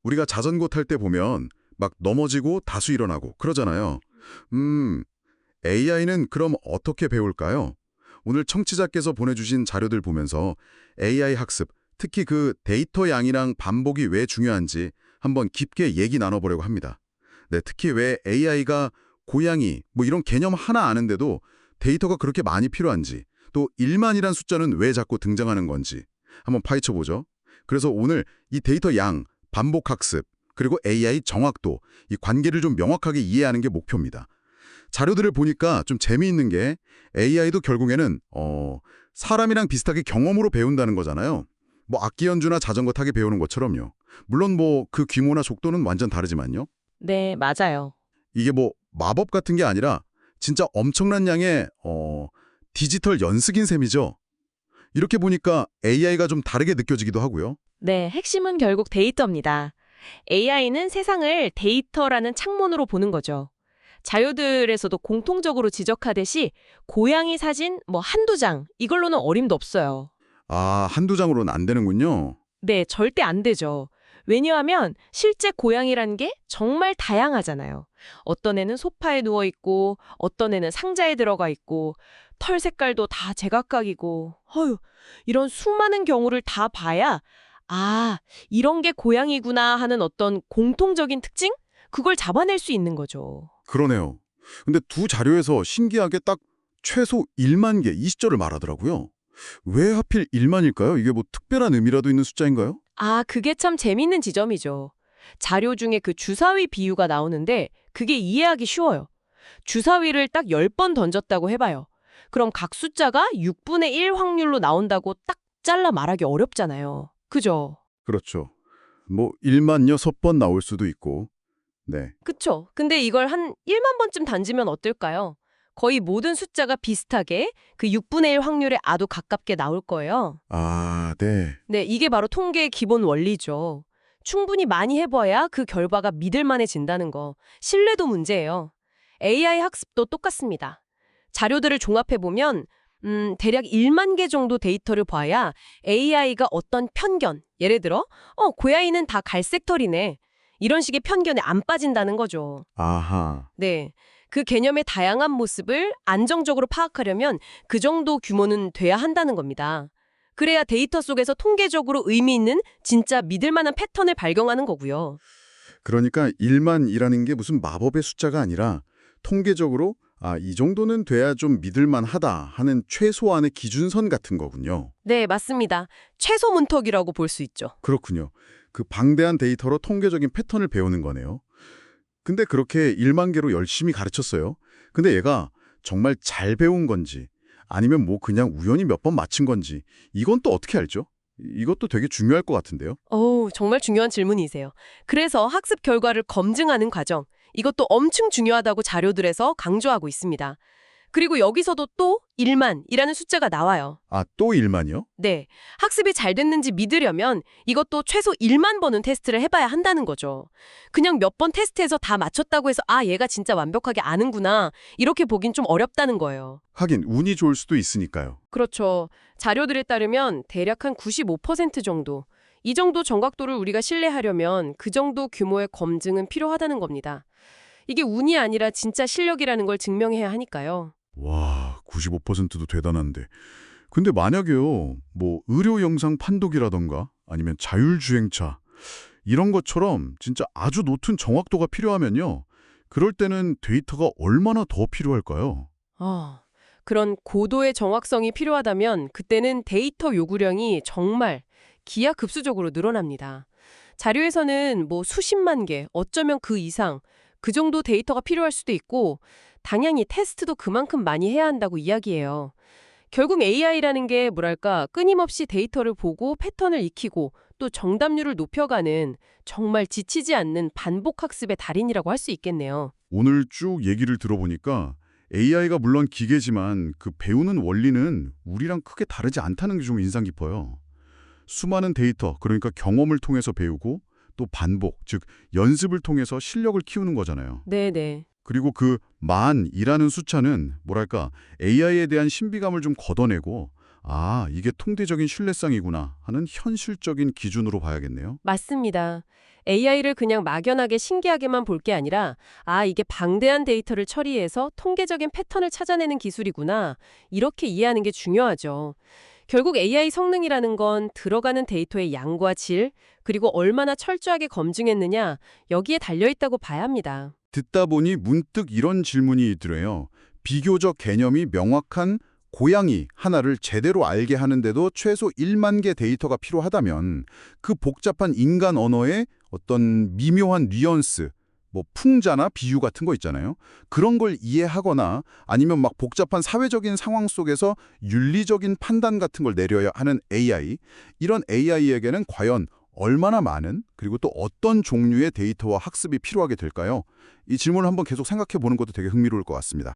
우리가 자전거 탈 때 보면 막 넘어지고 다수 일어나고 그러잖아요. AI는 그럼 어떻게 배울까요? 오늘 청취자께서 보내주신 자료들 보면서 AI 학습, 특히 그 데이터 양이랑 반복이 왜 중요한지 한번 깊게 얘기 나눠보려고 합니다. 네, 특히 왜 AI가 고양이 뭐 이런 개념 하나 아는데도 데이터가 그렇게 많이 필요한지, 또 1만이란 숫자는 왜 자꾸 등장하는 건지 한번 파헤쳐보죠. 그래서 오늘 이 데이터 양, 반복 학습, 그리고 AI 정확도, 이 관계를 좀 명확하게 이해하는 게 목표입니다. 자료들을 보니까 좀 재미있는 게 AI도 결국에는 사람이랑 비슷하게 경험으로 배운다는 거잖아요. 뭐 악기 연주나 자전거 타기 배우는 것처럼요. 물론 뭐 그 규모나 속도는 완전 다르지만요. 네, 맞아요. 이게 뭐 마법 같은 게 아니라 진짜 엄청난 양의 디지털 연습인 셈이죠. 이렇게 보니까 AI가 좀 다르게 느껴지기도 하고요. 네, 핵심은 결국 데이터입니다. AI는 세상을 데이터라는 창문으로 보는 거죠. 자료들에서도 공통적으로 지적하듯이 고양이 사진 뭐 한두 장 이걸로는 어림도 없어요. 아, 한두 장으로는 안 되는군요. 네, 절대 안 되죠. 왜냐하면 실제 고양이란 게 정말 다양하잖아요. 어떤 애는 소파에 누워 있고 어떤 애는 상자에 들어가 있고 털 색깔도 다 제각각이고 이런 수많은 경우를 다 봐야 아, 이런 게 고양이구나 하는 어떤 공통적인 특징? 그걸 잡아낼 수 있는 거죠. 그러네요. 근데 두 자료에서 신기하게 딱 최소 1만 개 이 시절을 말하더라고요. 왜 하필 1만일까요? 이게 뭐 특별한 의미라도 있는 숫자인가요? 아, 그게 참 재밌는 지점이죠. 자료 중에 그 주사위 비유가 나오는데 그게 이해하기 쉬워요. 주사위를 딱 10번 던졌다고 해봐요. 그럼 각 숫자가 6분의 1 확률로 나온다고 딱 잘라 말하기 어렵잖아요. 그죠? 그렇죠. 뭐 1만 6번 나올 수도 있고. 네. 그쵸? 근데 이걸 한 1만 번쯤 던지면 어떨까요? 거의 모든 숫자가 비슷하게 그 6분의 1 확률에 아주 가깝게 나올 거예요. 아, 네. 네, 이게 바로 통계의 기본 원리죠. 충분히 많이 해봐야 그 결과가 믿을만해진다는 거. 신뢰도 문제예요. AI 학습도 똑같습니다. 자료들을 종합해보면 대략 1만 개 정도 데이터를 봐야 AI가 어떤 편견, 예를 들어 고양이는 다 갈색 털이네. 이런 식의 편견에 안 빠진다는 거죠. 아하. 네, 그 개념의 다양한 모습을 안정적으로 파악하려면 그 정도 규모는 돼야 한다는 겁니다. 그래야 데이터 속에서 통계적으로 의미 있는 진짜 믿을 만한 패턴을 발견하는 거고요. 그러니까 1만이라는 게 무슨 마법의 숫자가 아니라 통계적으로 이 정도는 돼야 좀 믿을만 하다 하는 최소한의 기준선 같은 거군요. 네, 맞습니다. 최소 문턱이라고 볼 수 있죠. 그렇군요. 그 방대한 데이터로 통계적인 패턴을 배우는 거네요. 근데 그렇게 1만 개로 열심히 가르쳤어요. 근데 얘가 정말 잘 배운 건지 아니면 뭐 그냥 우연히 몇 번 맞힌 건지 이건 또 어떻게 알죠? 이것도 되게 중요할 것 같은데요. 정말 중요한 질문이세요. 그래서 학습 결과를 검증하는 과정, 이것도 엄청 중요하다고 자료들에서 강조하고 있습니다. 그리고 여기서도 또 1만이라는 숫자가 나와요. 아, 또 1만이요? 네, 학습이 잘 됐는지 믿으려면 이것도 최소 1만 번은 테스트를 해봐야 한다는 거죠. 그냥 몇 번 테스트해서 다 맞췄다고 해서 얘가 진짜 완벽하게 아는구나 이렇게 보긴 좀 어렵다는 거예요. 하긴 운이 좋을 수도 있으니까요. 그렇죠. 자료들에 따르면 대략 한 95% 정도, 이 정도 정확도를 우리가 신뢰하려면 그 정도 규모의 검증은 필요하다는 겁니다. 이게 운이 아니라 진짜 실력이라는 걸 증명해야 하니까요. 와, 95%도 대단한데. 근데 만약에요, 뭐 의료 영상 판독이라던가 아니면 자율주행차 이런 것처럼 진짜 아주 높은 정확도가 필요하면요. 그럴 때는 데이터가 얼마나 더 필요할까요? 그런 고도의 정확성이 필요하다면 그때는 데이터 요구량이 정말 기하급수적으로 늘어납니다. 자료에서는 뭐 수십만 개, 어쩌면 그 이상, 그 정도 데이터가 필요할 수도 있고 당연히 테스트도 그만큼 많이 해야 한다고 이야기해요. 결국 AI라는 게 뭐랄까 끊임없이 데이터를 보고 패턴을 익히고 또 정답률을 높여가는 정말 지치지 않는 반복 학습의 달인이라고 할 수 있겠네요. 오늘 쭉 얘기를 들어보니까 AI가 물론 기계지만 그 배우는 원리는 우리랑 크게 다르지 않다는 게 좀 인상 깊어요. 수많은 데이터, 그러니까 경험을 통해서 배우고 또 반복, 즉 연습을 통해서 실력을 키우는 거잖아요. 네네. 그리고 그 만이라는 숫자는 뭐랄까 AI에 대한 신비감을 좀 걷어내고 아, 이게 통계적인 신뢰성이구나 하는 현실적인 기준으로 봐야겠네요. 맞습니다. AI를 그냥 막연하게 신기하게만 볼 게 아니라, 아, 이게 방대한 데이터를 처리해서 통계적인 패턴을 찾아내는 기술이구나. 이렇게 이해하는 게 중요하죠. 결국 AI 성능이라는 건 들어가는 데이터의 양과 질, 그리고 얼마나 철저하게 검증했느냐, 여기에 달려있다고 봐야 합니다. 듣다 보니 문득 이런 질문이 들어요. 비교적 개념이 명확한 고양이 하나를 제대로 알게 하는데도 최소 1만 개 데이터가 필요하다면 그 복잡한 인간 언어의 어떤 미묘한 뉘앙스, 뭐 풍자나 비유 같은 거 있잖아요. 그런 걸 이해하거나 아니면 막 복잡한 사회적인 상황 속에서 윤리적인 판단 같은 걸 내려야 하는 AI, 이런 AI에게는 과연 얼마나 많은 그리고 또 어떤 종류의 데이터와 학습이 필요하게 될까요? 이 질문을 한번 계속 생각해 보는 것도 되게 흥미로울 것 같습니다.